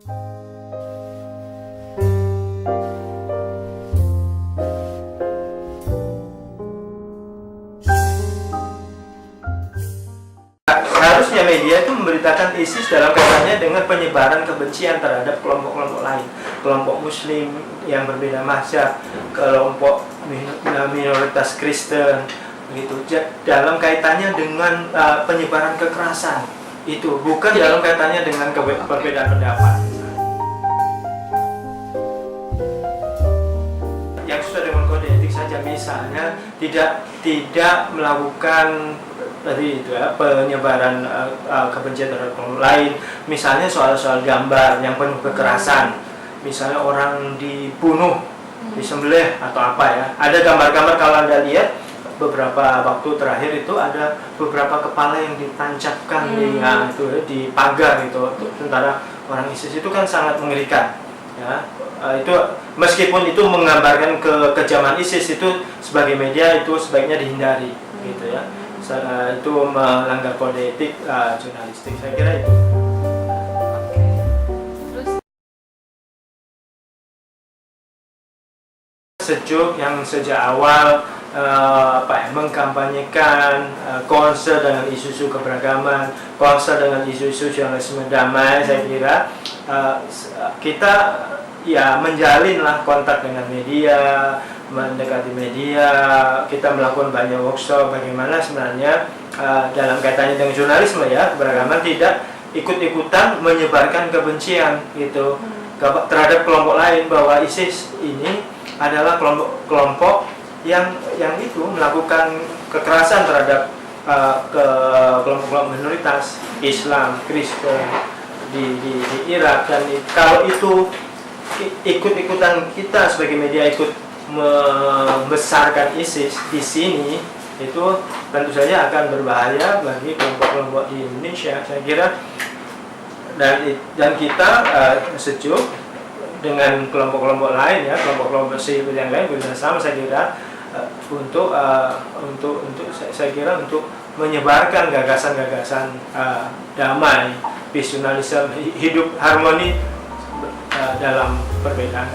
Seharusnya media itu memberitakan ISIS dalam kaitannya dengan penyebaran kebencian terhadap kelompok-kelompok lain, kelompok Muslim yang berbeda mazhab, kelompok minoritas Kristen, begitu. Dalam kaitannya dengan penyebaran kekerasan itu, bukan dalam kaitannya dengan perbedaan pendapat. Yang sesuai dengan kode etik saja, misalnya tidak melakukan tadi itu ya, penyebaran kebencian terhadap kelompok lain, misalnya soal-soal gambar yang penuh kekerasan, misalnya orang dibunuh, disembelih atau apa ya. Ada gambar-gambar, kalau Anda lihat beberapa waktu terakhir itu ada beberapa kepala yang ditancapkan di pagar itu, sementara orang ISIS itu kan sangat mengerikan ya. Itu meskipun itu menggambarkan kekejaman ISIS, itu sebagai media itu sebaiknya dihindari gitu ya. Itu melanggar kode etik jurnalistik, saya kira itu. Sejuk yang sejak awal mengkampanyekan konser dengan isu-isu keberagaman, konser dengan isu-isu jurnalisme damai, saya kira kita ya menjalinlah kontak dengan media, mendekati media, kita melakukan banyak workshop bagaimana sebenarnya dalam kaitannya dengan jurnalisme ya, keberagaman tidak ikut-ikutan menyebarkan kebencian gitu terhadap kelompok lain, bahwa ISIS ini adalah kelompok yang itu melakukan kekerasan terhadap kelompok-kelompok minoritas Islam, Kristen di Irak, dan kalau itu ikut-ikutan kita sebagai media ikut membesarkan ISIS di sini, itu tentu saja akan berbahaya bagi kelompok-kelompok di Indonesia, saya kira. Dan kita sejuk dengan kelompok-kelompok lain ya, kelompok-kelompok sipil yang lain bersama, saya kira untuk saya kira untuk menyebarkan gagasan-gagasan damai, visionarisme, hidup harmoni dalam perbedaan.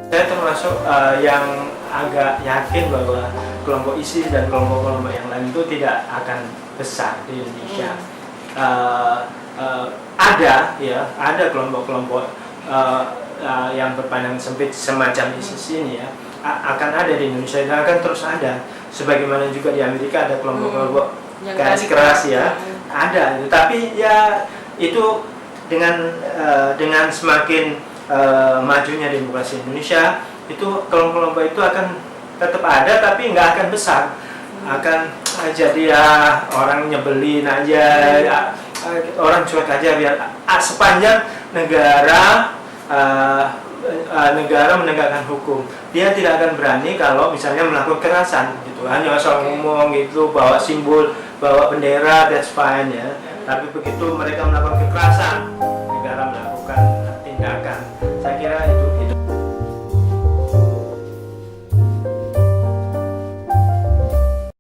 Saya termasuk yang agak yakin bahwa kelompok ISIS dan kelompok-kelompok yang lain itu tidak akan besar di Indonesia. Ada kelompok-kelompok yang berpandang sempit semacam ISIS ini ya, akan ada di Indonesia dan akan terus ada. Sebagaimana juga di Amerika ada kelompok-kelompok garis keras ya, ada. Tapi ya itu dengan semakin majunya demokrasi Indonesia, itu kelompok-kelompok itu akan tetap ada, tapi nggak akan besar, akan jadi ya orang nyebelin aja, orang cuek aja, biar sepanjang negara menegakkan hukum, dia tidak akan berani kalau misalnya melakukan kekerasan gitu, hanya asal ngomong gitu, bawa simbol, bawa bendera, that's fine ya. Tapi begitu mereka melakukan kekerasan, negara melakukan tindakan, saya kira itu